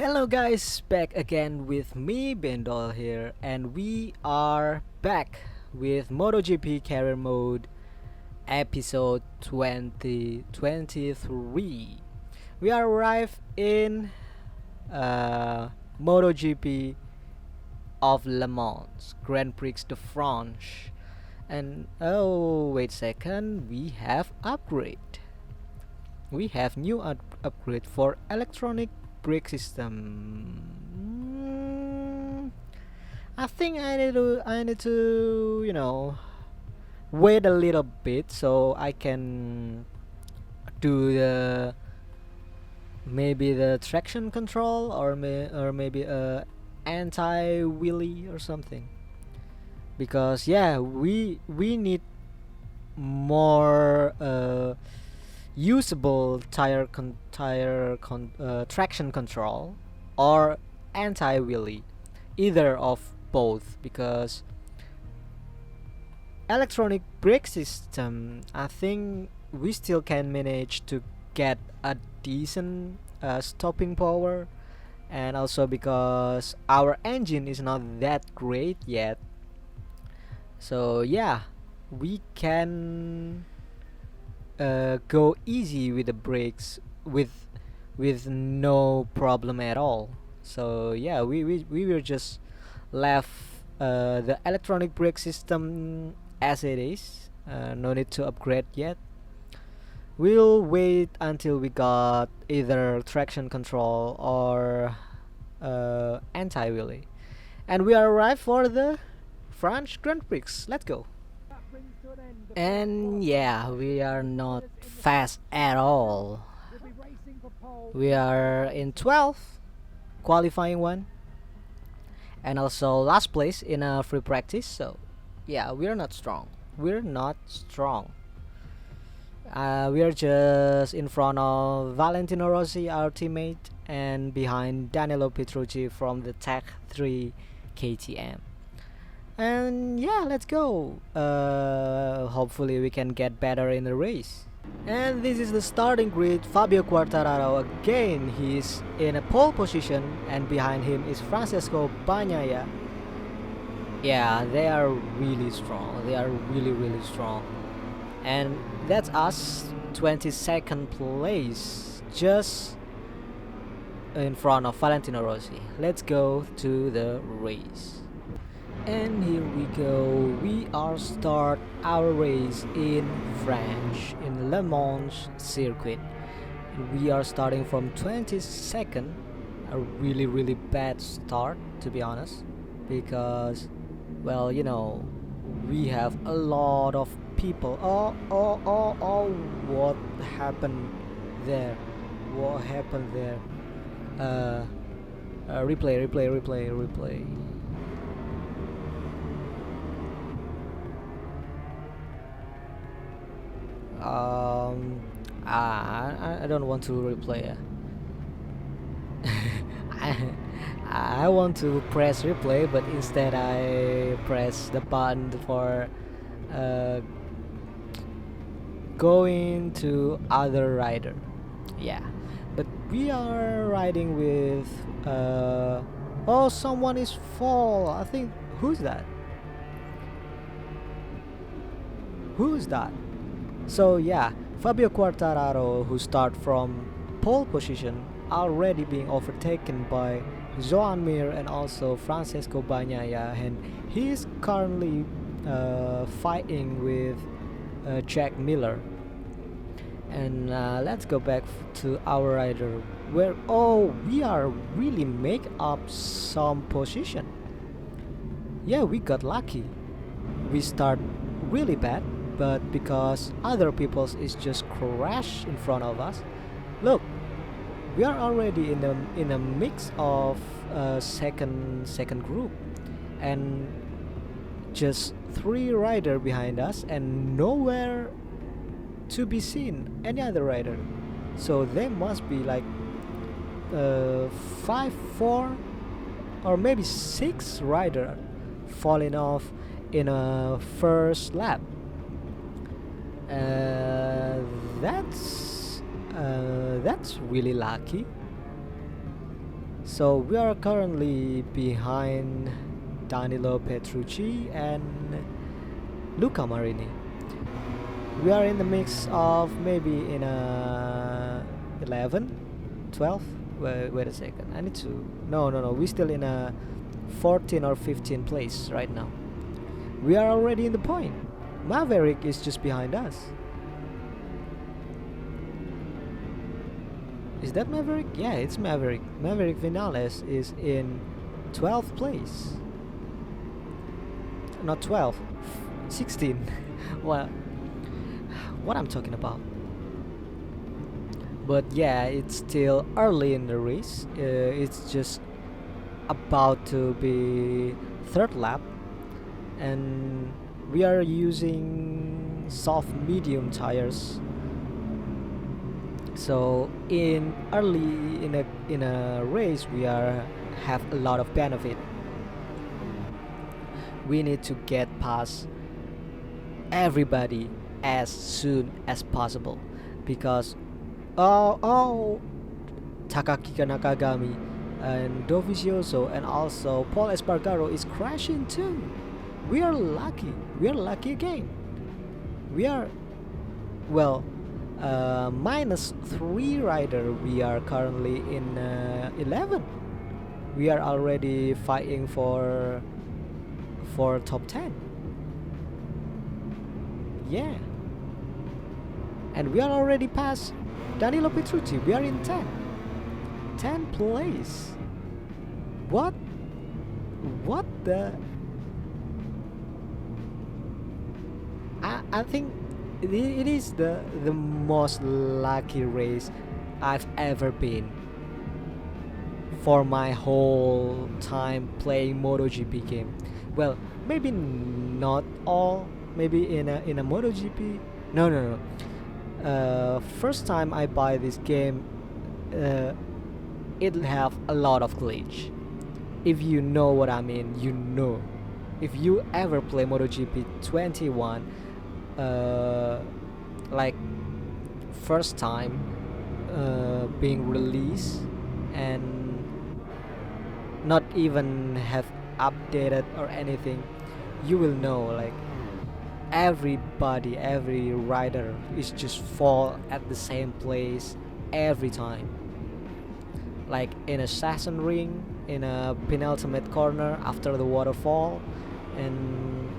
Hello guys, back again with me Bendol here, and we are back with MotoGP Career Mode episode 2023. We are arrived in MotoGP of Le Mans Grand Prix de France, and oh wait a second, we have upgrade. We have new upgrade for electronic brake system. I think I need to wait a little bit so I can do the maybe the traction control or maybe anti wheelie or something, because yeah, we need more usable traction control or anti wheelie, either of both, because electronic brake system, I think we still can manage to get a decent stopping power, and also because our engine is not that great yet. So yeah, we can go easy with the brakes with no problem at all. So yeah, we will just left the electronic brake system as it is. No need to upgrade yet. We'll wait until we got either traction control or anti wheelie, and we are arrived for the French Grand Prix. Let's go. And yeah, we are not fast at all. We are in 12th, qualifying one, and also last place in a free practice. So yeah, we're not strong. We're not strong. We are just in front of Valentino Rossi, our teammate, and behind Danilo Petrucci from the Tech 3 KTM. And yeah, let's go. Hopefully we can get better in the race. And this is the starting grid. Fabio Quartararo again. He's in a pole position, and behind him is Francesco Bagnaia. Yeah, they are really strong. They are really strong. And that's us, 22nd place, just in front of Valentino Rossi. Let's go to the race. And here we go. We are start our race in France, in Le Mans circuit. We are starting from 22nd. A really bad start, to be honest, because, well, we have a lot of people. Oh, what happened there? What happened there? Replay. I don't want to replay. I, I want to press replay, but instead I press the button for uh, going to other rider. Yeah, but we are riding with oh, someone is fall. I think, who's that? So yeah, Fabio Quartararo, who start from pole position, already being overtaken by Joan Mir and also Francesco Bagnaia, and he is currently fighting with Jack Miller. And let's go back to our rider, where we are really make up some position. Yeah, we got lucky. We start really bad, but because other people's is just crash in front of us. Look, we are already in a mix of second group, and just 3 rider behind us, and nowhere to be seen any other rider. So they must be like 5-4 or maybe 6 rider falling off in a first lap. That's really lucky. So we are currently behind Danilo Petrucci and Luca Marini. We are in the mix of maybe in a 11, 12. Wait a second. I need to. No. We're still in a 14 or 15 place right now. We are already in the point. Maverick is just behind us. Is that Maverick? Yeah, it's Maverick. Maverick Vinales is in 12th place. Not 12, 16. Well, what I'm talking about. But yeah, it's still early in the race. It's just about to be third lap, and we are using soft medium tires. So in early in a race, we are have a lot of benefit. We need to get past everybody as soon as possible, because Takaki Nakagami and Dovizioso and also Paul Espargaro is crashing too. We are lucky. We are lucky again. We are, well, -3 rider. We are currently in 11. We are already fighting for top 10. Yeah. And we are already past Danilo Petrucci. We are in 10. 10 place. What? What the? I think it is the most lucky race I've ever been for my whole time playing MotoGP game. Well, maybe not all. Maybe in a MotoGP. No. First time I buy this game, it'll have a lot of glitch. If you know what I mean, you know. If you ever play MotoGP 21, like first time being released and not even have updated or anything, you will know like everybody, every rider is just fall at the same place every time. Like in a Sachsenring, in a penultimate corner after the waterfall, and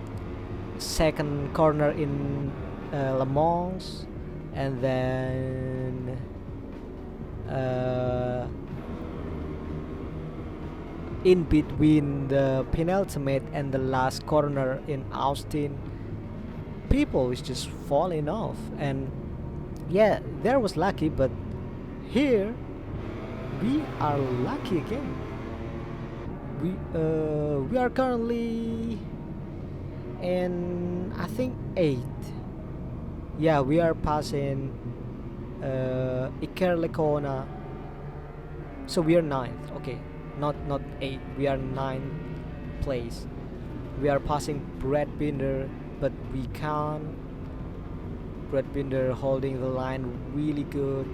second corner in Le Mans, and then in between the penultimate and the last corner in Austin, people is just falling off. And yeah, there was lucky, but here we are lucky again. We are currently in, I think, 8. Yeah, we are passing Iker Lecuona, so we are 9th. Okay, not 8. We are 9th place. We are passing Brad Binder, but we can't. Brad Binder holding the line really good.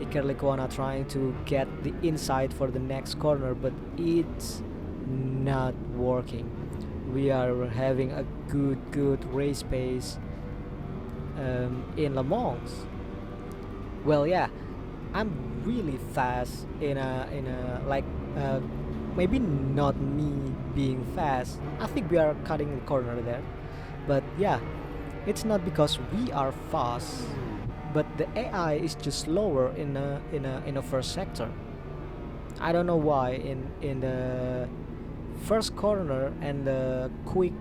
Iker Lecuona trying to get the inside for the next corner, but it's not working. We are having a good race pace in Le Mans. Well, yeah, I'm really fast in a like maybe not me being fast. I think we are cutting the corner there, but yeah, it's not because we are fast, but the AI is just slower in a first sector. I don't know why in the first corner and the quick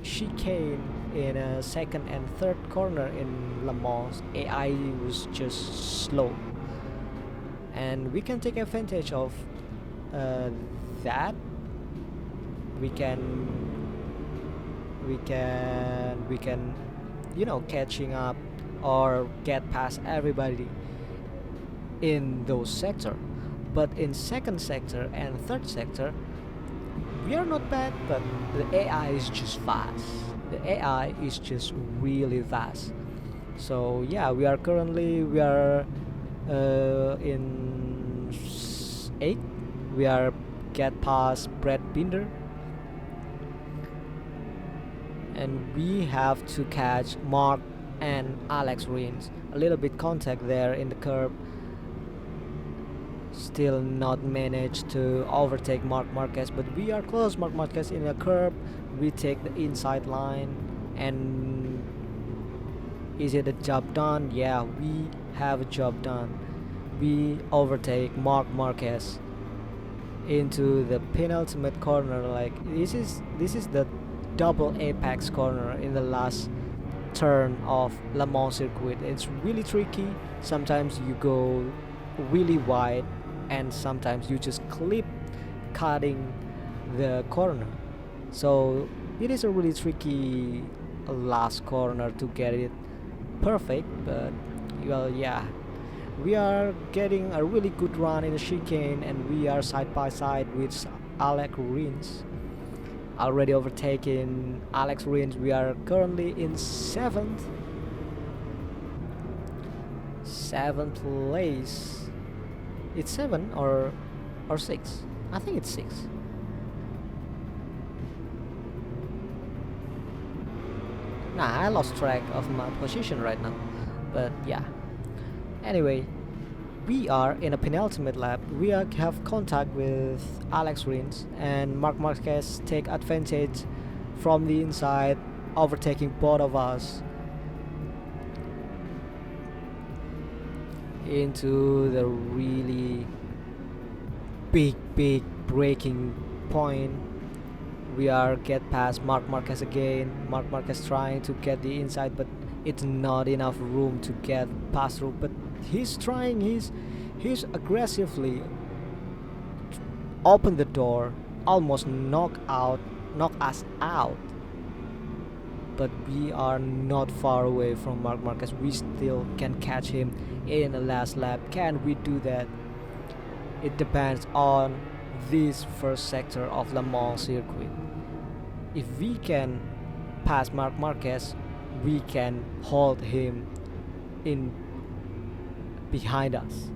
chicane in a second and third corner in Le Mans, AI was just slow, and we can take advantage of that. We can catching up or get past everybody in those sector. But in second sector and third sector, we are not bad, but the AI is just fast. The AI is just really fast. So yeah, we are currently in 8. We are get past Brad Binder, and we have to catch Mark and Alex Rins. A little bit contact there in the curb. Still not managed to overtake Mark Marquez, but we are close. Mark Marquez in the curb. We take the inside line, and is it a job done? Yeah, we have a job done. We overtake Mark Marquez into the penultimate corner. Like this is the double apex corner in the last turn of Le Mans circuit. It's really tricky. Sometimes you go really wide, and sometimes you just clip cutting the corner. So it is a really tricky last corner to get it perfect. But well, yeah, we are getting a really good run in the chicane, and we are side by side with Alex Rins. Already overtaken Alex Rins. We are currently in seventh place. It's 7 or 6. I think it's 6. Nah, I lost track of my position right now. But yeah. Anyway, we are in a penultimate lap. We have contact with Alex Rins, and Marc Marquez take advantage from the inside, overtaking both of us into the really big breaking point. We are get past Marc Marquez again. Marc Marquez trying to get the inside, but it's not enough room to get past through. But he's trying. He's aggressively open the door, almost knock us out. But we are not far away from Marc Marquez. We still can catch him in the last lap. Can we do that? It depends on this first sector of Le Mans circuit. If we can pass Marc Marquez, we can hold him in behind us.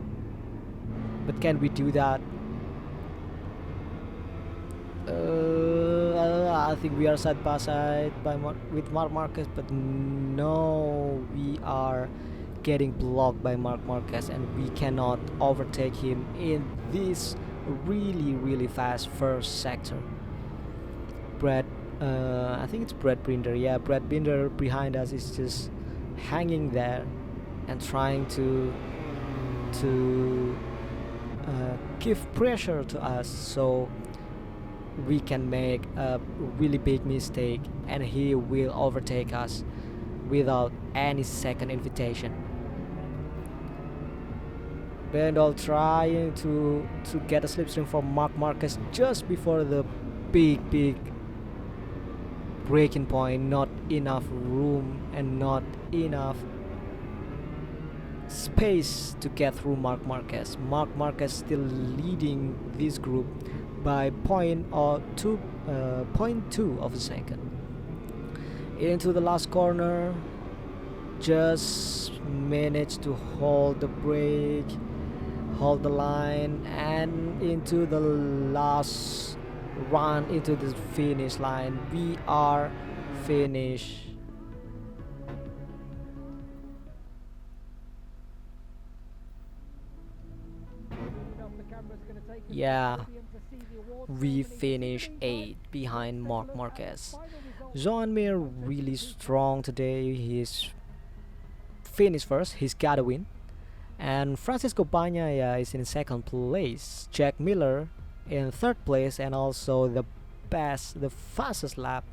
But can we do that? I think we are side by side with Marc Marquez, but no, we are getting blocked by Marc Marquez, and we cannot overtake him in this really fast first sector. I think it's Brad Binder. Yeah, Brad Binder behind us is just hanging there and trying to give pressure to us, so we can make a really big mistake, and he will overtake us without any second invitation. Bendol trying to get a slipstream from Marc Marquez just before the big breaking point. Not enough room and not enough space to get through Marc Marquez. Marc Marquez still leading this group by 0.2 of a second. Into the last corner, just managed to hold the brake, hold the line, and into the last run into the finish line. We are finished. Yeah, we finish 8 behind Marc Marquez. Joan Mir really strong today. He's finished first. He's gotta win. And Francisco Bagnaia is in second place. Jack Miller in third place, and also the fastest lap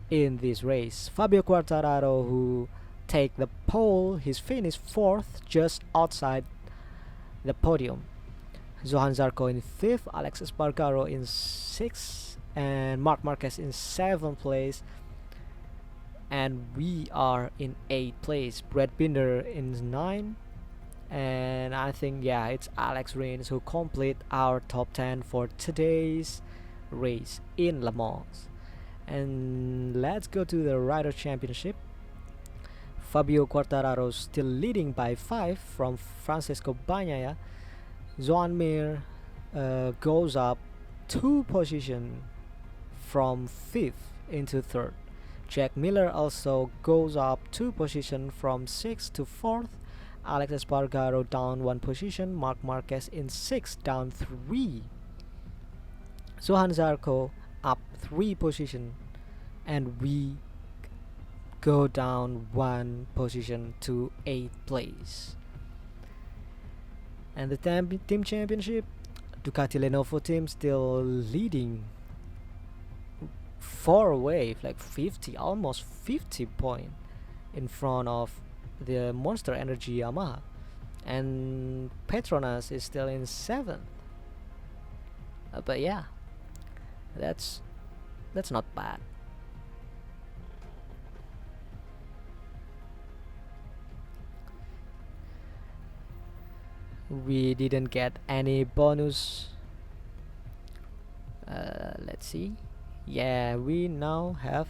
in this race. Fabio Quartararo, who take the pole, he's finished fourth, just outside the podium. Johan Zarco in fifth, Alex Espargaro in sixth, and Marc Marquez in seventh place. And we are in eighth place. Brad Binder in ninth. And I think, yeah, it's Alex Rins who complete our top 10 for today's race in Le Mans. And let's go to the Rider Championship. Fabio Quartararo still leading by 5 from Francisco Bagnaia. Joan Mir goes up 2 position from 5th into 3rd. Jack Miller also goes up 2 position from 6th to 4th. Alex Espargaro down 1 position. Marc Marquez in 6th, down 3. Johan Zarco up 3 position, and we go down 1 position to 8th place. And the team championship, Ducati Lenovo team still leading far away, like 50, almost 50 point in front of the Monster Energy Yamaha, and Petronas is still in 7th. But yeah, that's not bad. We didn't get any bonus. Let's see. Yeah, we now have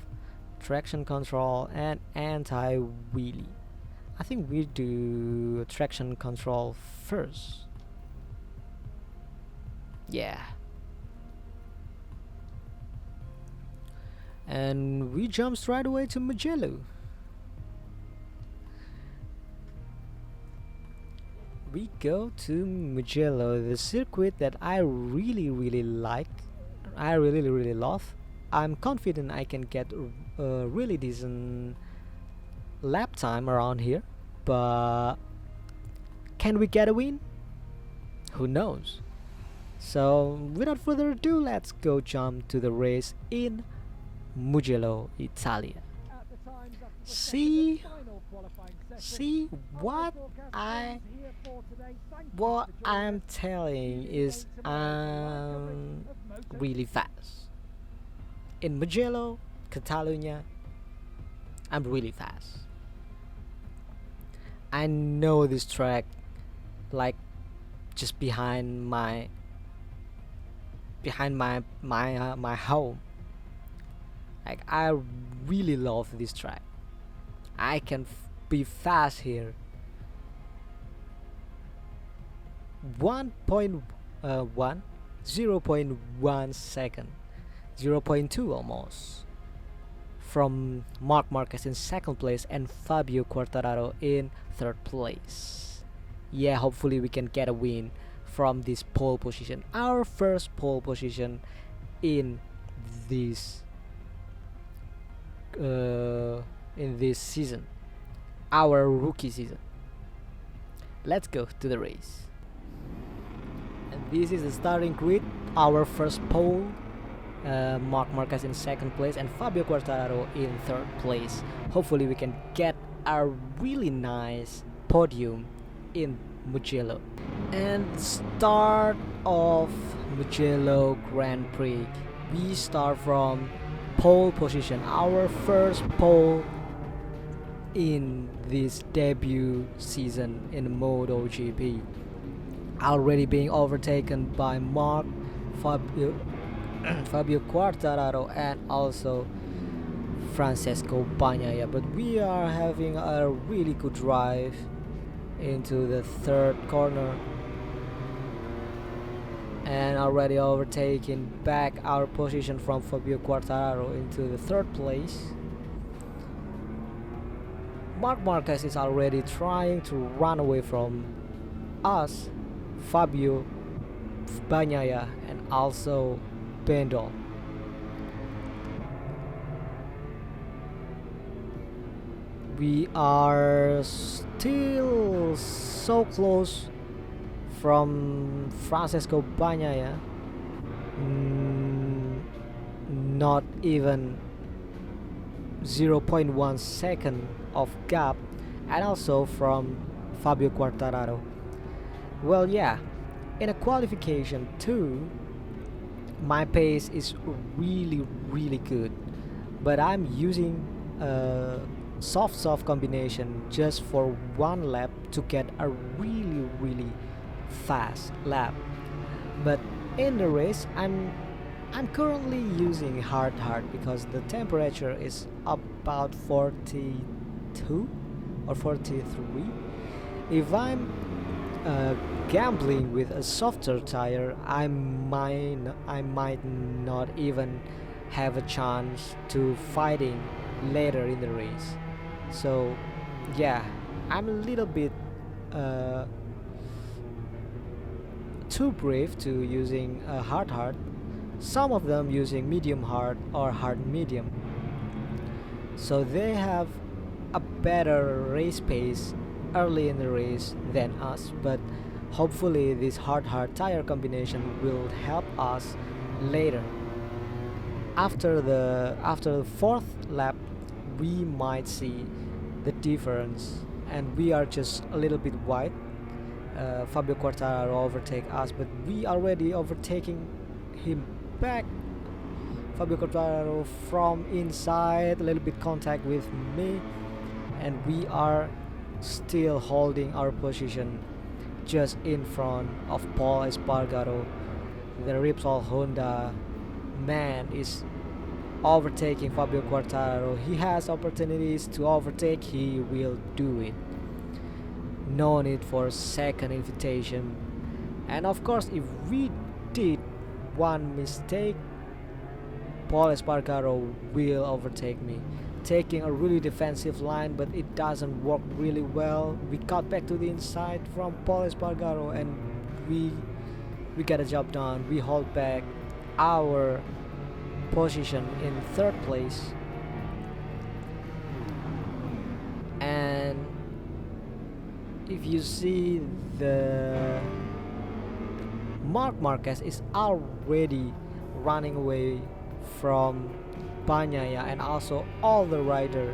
traction control and anti-wheelie. I think we do traction control first. Yeah. And we jump straight away to Mugello. We go to Mugello, the circuit that I really like. I really love. I'm confident I can get a really decent lap time around here, but can we get a win? Who knows? So without further ado, let's go jump to the race in Mugello, Italia. See what I'm telling is I'm really fast. In Mugello, Catalonia, I'm really fast. I know this track like just behind my home. Like, I really love this track. I can be fast here. 0.1 second, 0.2 almost, from Marc Marquez in 2nd place and Fabio Quartararo in 3rd place. Yeah, hopefully we can get a win from this pole position, our first pole position in this season, our rookie season. Let's go to the race. And this is the starting grid. Our first pole, Marc Marquez in 2nd place and Fabio Quartararo in 3rd place. Hopefully we can get a really nice podium in Mugello. And start of Mugello Grand Prix, we start from pole position, our first pole in this debut season in MotoGP, already being overtaken by Fabio Quartararo and also Francesco Bagnaia, but we are having a really good drive into the 3rd corner and already overtaking back our position from Fabio Quartararo into the 3rd place. Marc Marquez is already trying to run away from us, Fabio, Bagnaia and also Bendol. We are still so close from Francesco Bagnaia, not even 0.1 second of gap, and also from Fabio Quartararo. Well, yeah, in a qualification too, my pace is really good, but I'm using a soft combination just for 1 lap to get a really fast lap. But in the race, I'm currently using hard because the temperature is about 42 or 43. If I'm uh, gambling with a softer tire, I might not even have a chance to fighting later in the race. So yeah, I'm a little bit uh, too brave to using a hard. Some of them using medium hard or hard medium. So they have a better race pace early in the race than us, but hopefully this hard tire combination will help us later. After the fourth lap, we might see the difference, and we are just a little bit wide. Fabio Quartararo overtake us, but we already overtaking him back. Fabio Quartararo from inside, a little bit contact with me, and we are still holding our position just in front of Paul Espargaro. The Repsol Honda man is overtaking Fabio Quartararo. He has opportunities to overtake, he will do it. No need for second invitation. And of course, if we did one mistake, Paul Espargaro will overtake me. Taking a really defensive line, but it doesn't work really well. We cut back to the inside from Paul Espargaro, and we get a job done. We hold back our position in third place, and if you see, the Marc Marquez is already running away from Bagnaia, and also all the rider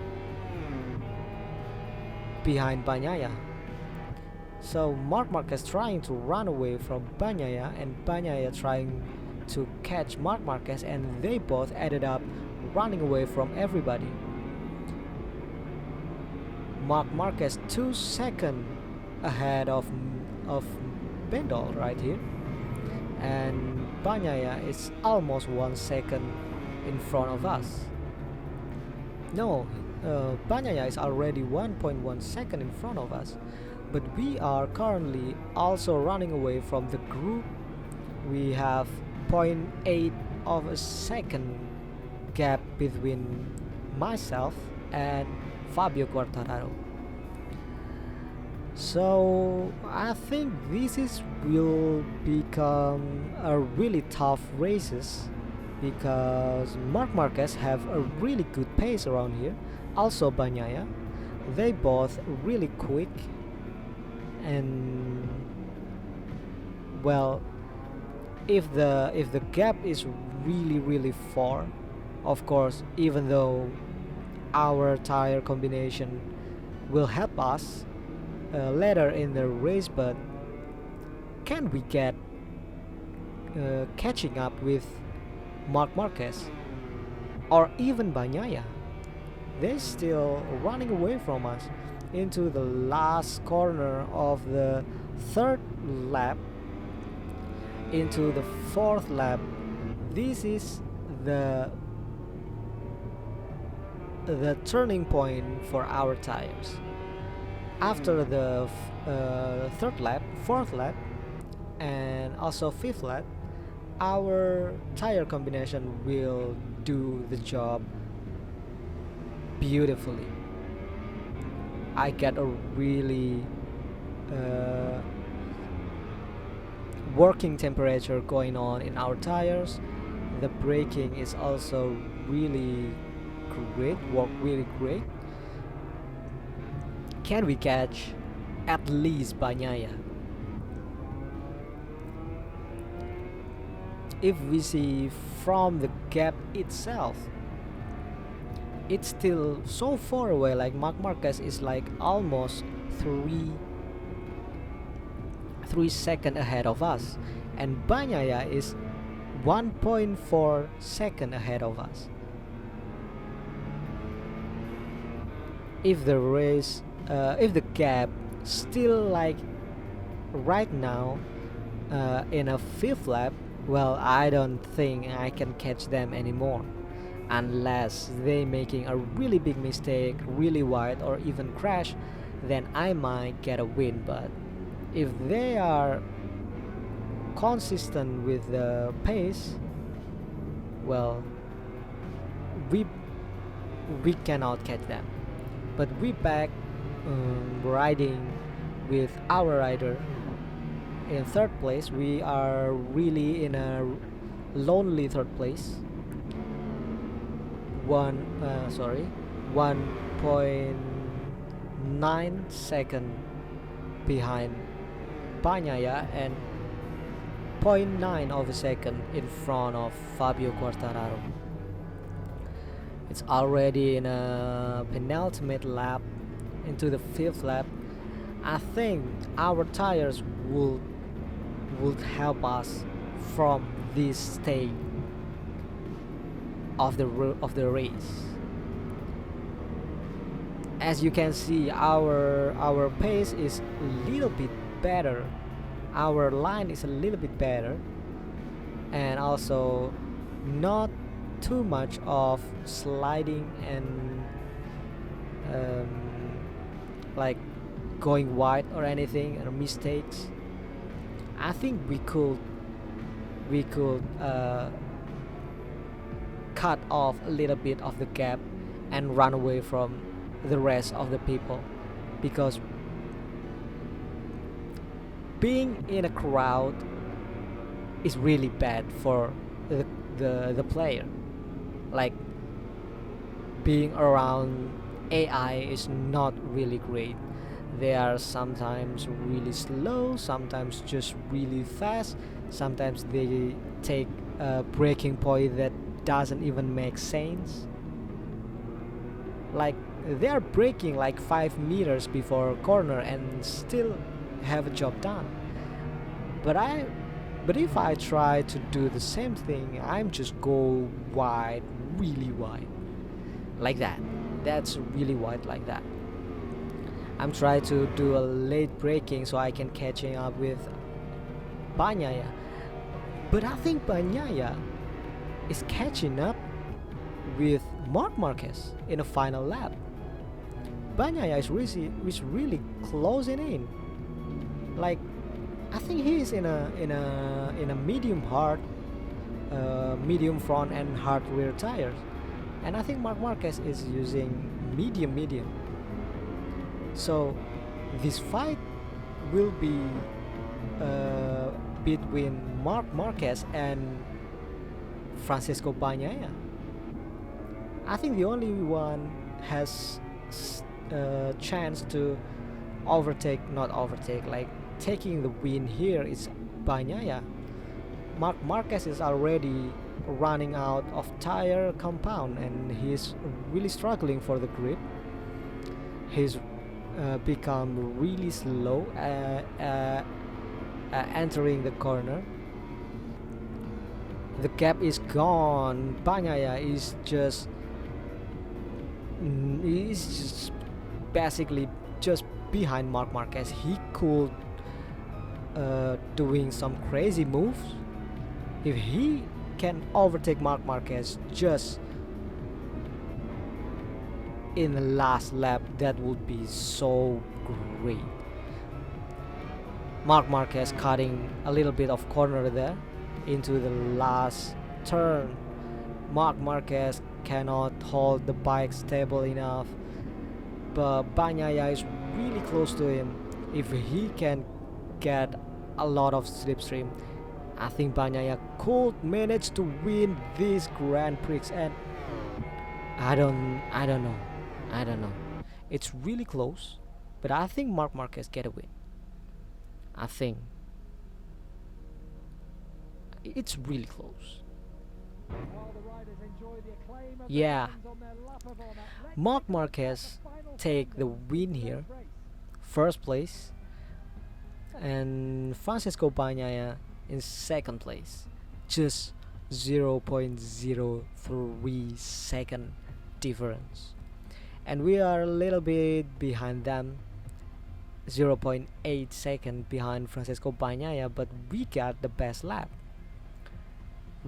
behind Bagnaia. So Marc Marquez trying to run away from Bagnaia, and Bagnaia trying to catch Marc Marquez, and they both ended up running away from everybody. Marc Marquez 2 seconds ahead of Bendol right here, and Bagnaia is almost 1 second in front of us. No, Bagnaia is already 1.1 second in front of us, but we are currently also running away from the group. We have 0.8 of a second gap between myself and Fabio Quartararo. So I think will become a really tough races, because Marc Marquez have a really good pace around here. Also Bagnaia, they both really quick, and well, if the gap is really far, of course, even though our tire combination will help us later in the race, but can we get catching up with Marc Marquez or even Bagnaia? They're still running away from us into the last corner of the third lap, into the fourth lap. This is the turning point for our tires. After the third lap, fourth lap, and also fifth lap, our tire combination will do the job beautifully. I get a really working temperature going on in our tires. The braking is also really great, work really great. Can we catch at least Bagnaia? If we see from the gap itself, it's still so far away. Like Marc Marquez is like almost 3 seconds ahead of us, and Bagnaia is 1.4 seconds ahead of us. If the race, if the gap still like right now in a fifth lap, well, I don't think I can catch them anymore, unless they making a really big mistake, really wide, or even crash. Then I might get a win, but If they are consistent with the pace, well, we we cannot catch them. But we back riding with our rider in third place. We are really in a lonely third place. 1.9 second behind Bagnaia and zero point 0.9 of a second in front of Fabio Quartararo. It's already in a penultimate lap into the fifth lap. I think our tires would help us from this stage of the race. As you can see, our pace is a little bit better. Our line is a little bit better, and also not too much of sliding and um, like going wide or anything or mistakes. I think we could cut off a little bit of the gap and run away from the rest of the people, because being in a crowd is really bad for the player. Like, being around AI is not really great. They are sometimes really slow, sometimes just really fast, sometimes they take a braking point that doesn't even make sense. Like, they are braking like 5 meters before corner and still have a job done. But if I try to do the same thing, I'm just go wide, really wide, like that. That's really wide, like that. I'm trying to do a late braking so I can catching up with Bagnaia. But I think Bagnaia is catching up with Marc Marquez in the final lap. Bagnaia is really closing in. Like, I think he is in a medium hard, medium front and hard rear tires, and I think Marc Marquez is using medium. So this fight will be between Marc Marquez and Francisco Bagnaia. I think the only one has a chance to not overtake, like taking the win here is Bagnaia. Marc Marquez is already running out of tire compound and he's really struggling for the grip. He's become really slow entering the corner. The gap is gone. Bagnaia is just basically just behind Marc Marquez. He could doing some crazy moves. If he can overtake Marc Marquez just in the last lap, that would be so great. Marc Marquez cutting a little bit of corner there into the last turn. Marc Marquez cannot hold the bike stable enough, but Bagnaia is really close to him. If he can get a lot of slipstream, I think Bagnaia could manage to win this Grand Prix, and I don't know. It's really close, but I think Marc Marquez get a win. I think it's really close. Yeah, Marc Marquez take the win here, first place, and Francisco Bagnaia in second place, just 0.03 second difference, and we are a little bit behind them, 0.8 second behind Francisco Bagnaia, but we got the best lap.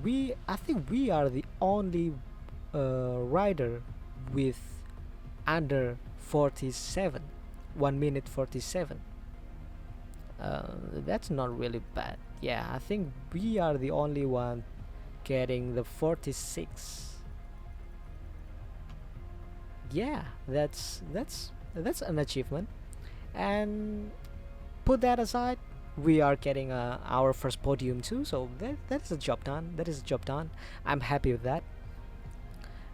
I think we are the only rider with under 47, 1 minute 47. That's not really bad. Yeah, I think we are the only one getting the 46. Yeah, that's an achievement. And put that aside, we are getting our first podium too. So that is a job done. That is a job done. I'm happy with that.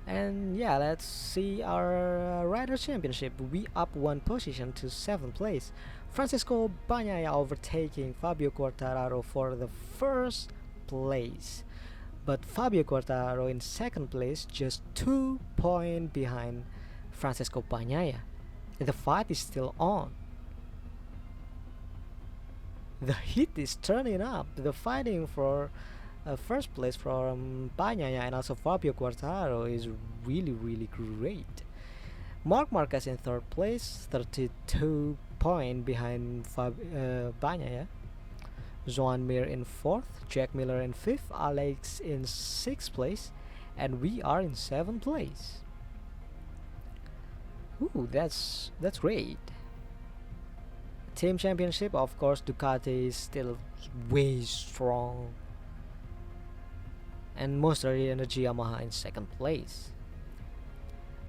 And yeah, let's see our rider championship. We up one position to 7th place. Francisco Bagnaia overtaking Fabio Quartararo for the first place. But Fabio Quartararo in second place, just 2 points behind Francisco Bagnaia. The fight is still on. The heat is turning up. The fighting for first place from Bagnaia and also Fabio Quartararo is really great. Marc Marquez in third place, 32 points behind Bagnaia. Joan Mir in fourth, Jack Miller in fifth, Alex in sixth place, and we are in seventh place. Ooh, that's great. Team championship, of course, Ducati is still way strong, and Monster Energy Yamaha in second place.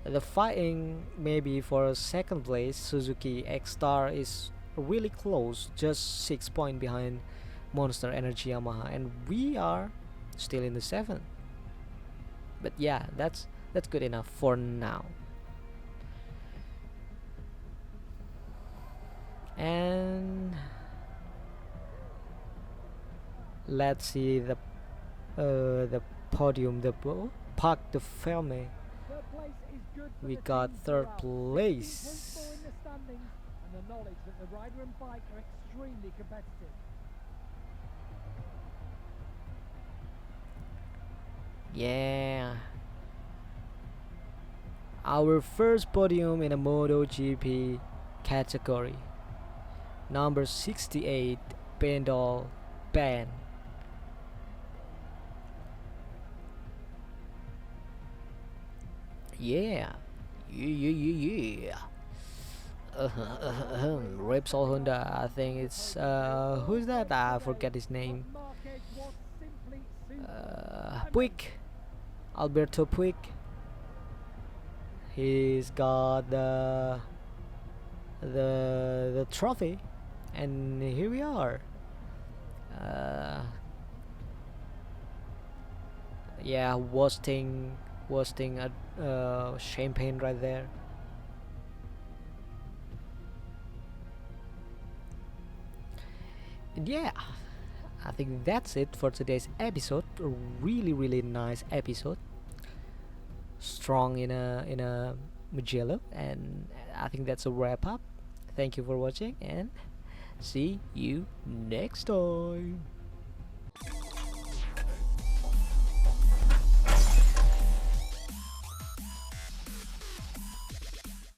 The fighting maybe for second place, Suzuki X-Star is really close, just 6 points behind Monster Energy Yamaha, and we are still in the 7th. But yeah, that's good enough for now. And let's see the podium, the Parc de Ferme. We got third place. And the knowledge that the rider and bike are extremely competitive. Yeah. Our first podium in a MotoGP category. Number 68, Pendle Ben. Yeah. Yeah. Repsol Honda, I think it's who's that? I forget his name. Puig, Alberto Puig. He's got the trophy, and here we are. Yeah, wasting a champagne right there. And yeah, I think that's it for today's episode. A really nice episode. Strong in a Mugello, and I think that's a wrap up. Thank you for watching, and see you next time.